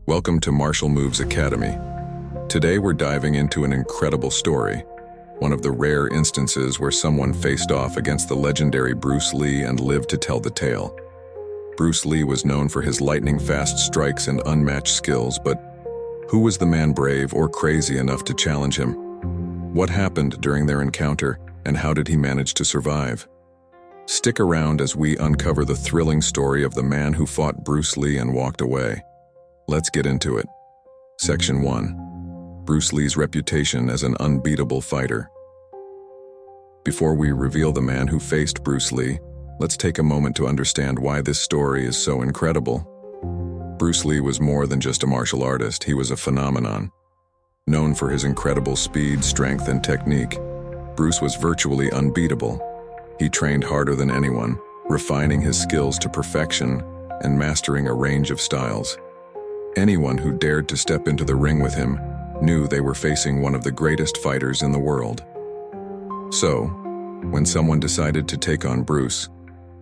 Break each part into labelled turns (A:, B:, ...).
A: Welcome to Martial Moves Academy. Today we're diving into an incredible story, one of the rare instances where someone faced off against the legendary Bruce Lee and lived to tell the tale. Bruce Lee was known for his lightning-fast strikes and unmatched skills, but who was the man brave or crazy enough to challenge him? What happened during their encounter, and how did he manage to survive? Stick around as we uncover the thrilling story of the man who fought Bruce Lee and walked away. Let's get into it. Section 1. Bruce Lee's reputation as an unbeatable fighter. Before we reveal the man who faced Bruce Lee, let's take a moment to understand why this story is so incredible. Bruce Lee was more than just a martial artist, he was a phenomenon. Known for his incredible speed, strength, and technique, Bruce was virtually unbeatable. He trained harder than anyone, refining his skills to perfection and mastering a range of styles. Anyone who dared to step into the ring with him knew they were facing one of the greatest fighters in the world. So, when someone decided to take on Bruce,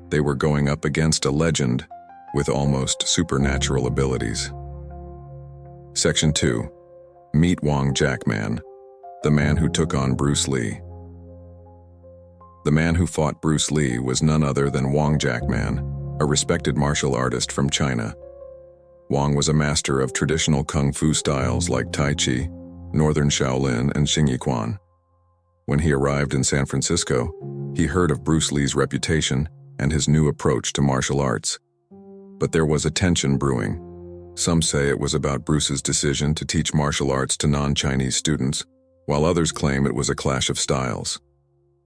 A: they were going up against a legend with almost supernatural abilities. Section 2. Meet Wong Jack Man, the man who took on Bruce Lee. The man who fought Bruce Lee was none other than Wong Jack Man, a respected martial artist from China. Wong was a master of traditional kung fu styles like Tai Chi, Northern Shaolin, and Xing Yi Quan. When he arrived in San Francisco, he heard of Bruce Lee's reputation and his new approach to martial arts. But there was a tension brewing. Some say it was about Bruce's decision to teach martial arts to non-Chinese students, while others claim it was a clash of styles.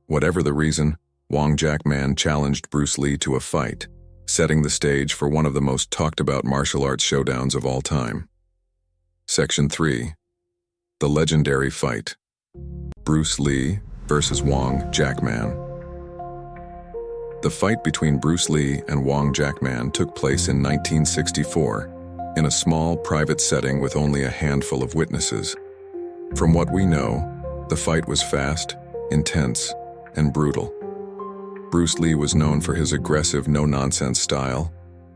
A: Whatever the reason, Wong Jack Man challenged Bruce Lee to a fight, setting the stage for one of the most talked-about martial arts showdowns of all time. Section 3. The legendary fight. Bruce Lee versus Wong Jack Man. The fight between Bruce Lee and Wong Jack Man took place in 1964, in a small, private setting with only a handful of witnesses. From what we know, the fight was fast, intense, and brutal. Bruce Lee was known for his aggressive, no-nonsense style,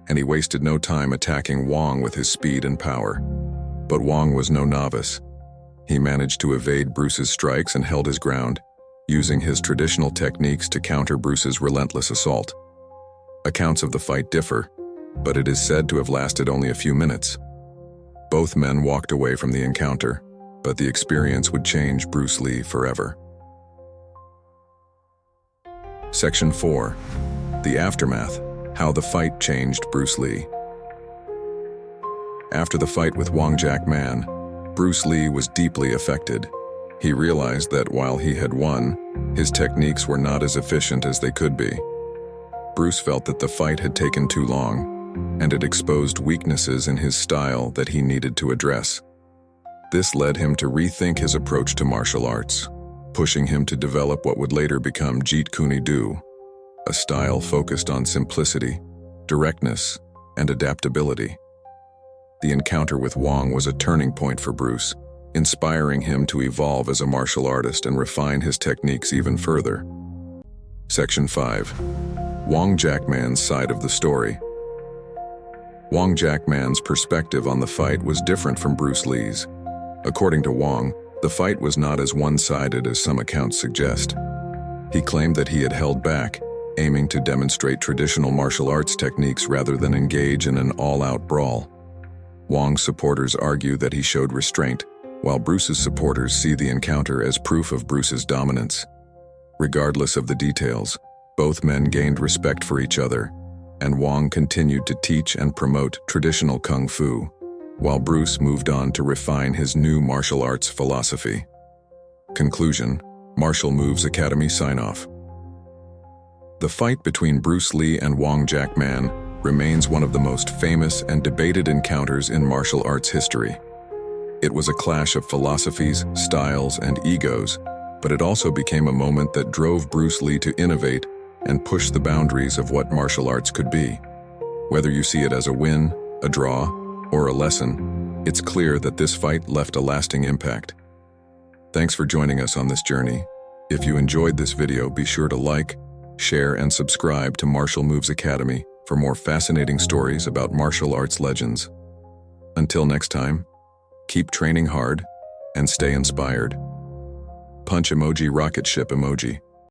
A: and he wasted no time attacking Wong with his speed and power. But Wong was no novice. He managed to evade Bruce's strikes and held his ground, using his traditional techniques to counter Bruce's relentless assault. Accounts of the fight differ, but it is said to have lasted only a few minutes. Both men walked away from the encounter, but the experience would change Bruce Lee forever. Section 4. The aftermath, how the fight changed Bruce Lee. After the fight with Wong Jack Man, Bruce Lee was deeply affected. He realized that while he had won, his techniques were not as efficient as they could be. Bruce felt that the fight had taken too long, and it exposed weaknesses in his style that he needed to address. This led him to rethink his approach to martial arts, pushing him to develop what would later become Jeet Kune Do, a style focused on simplicity, directness, and adaptability. The encounter with Wong was a turning point for Bruce, inspiring him to evolve as a martial artist and refine his techniques even further. Section 5. Wong Jack Man's side of the story. Wong Jack Man's perspective on the fight was different from Bruce Lee's. According to Wong, the fight was not as one-sided as some accounts suggest. He claimed that he had held back, aiming to demonstrate traditional martial arts techniques rather than engage in an all-out brawl. Wong's supporters argue that he showed restraint, while Bruce's supporters see the encounter as proof of Bruce's dominance. Regardless of the details, both men gained respect for each other, and Wong continued to teach and promote traditional kung fu, while Bruce moved on to refine his new martial arts philosophy. Conclusion. Martial Moves Academy sign-off. The fight between Bruce Lee and Wong Jack Man remains one of the most famous and debated encounters in martial arts history. It was a clash of philosophies, styles, and egos, but it also became a moment that drove Bruce Lee to innovate and push the boundaries of what martial arts could be. Whether you see it as a win, a draw, or a lesson, it's clear that this fight left a lasting impact. Thanks for joining us on this journey. If you enjoyed this video, be sure to like, share, and subscribe to Martial Moves Academy for more fascinating stories about martial arts legends. Until next time, keep training hard and stay inspired. Punch emoji, rocket ship emoji.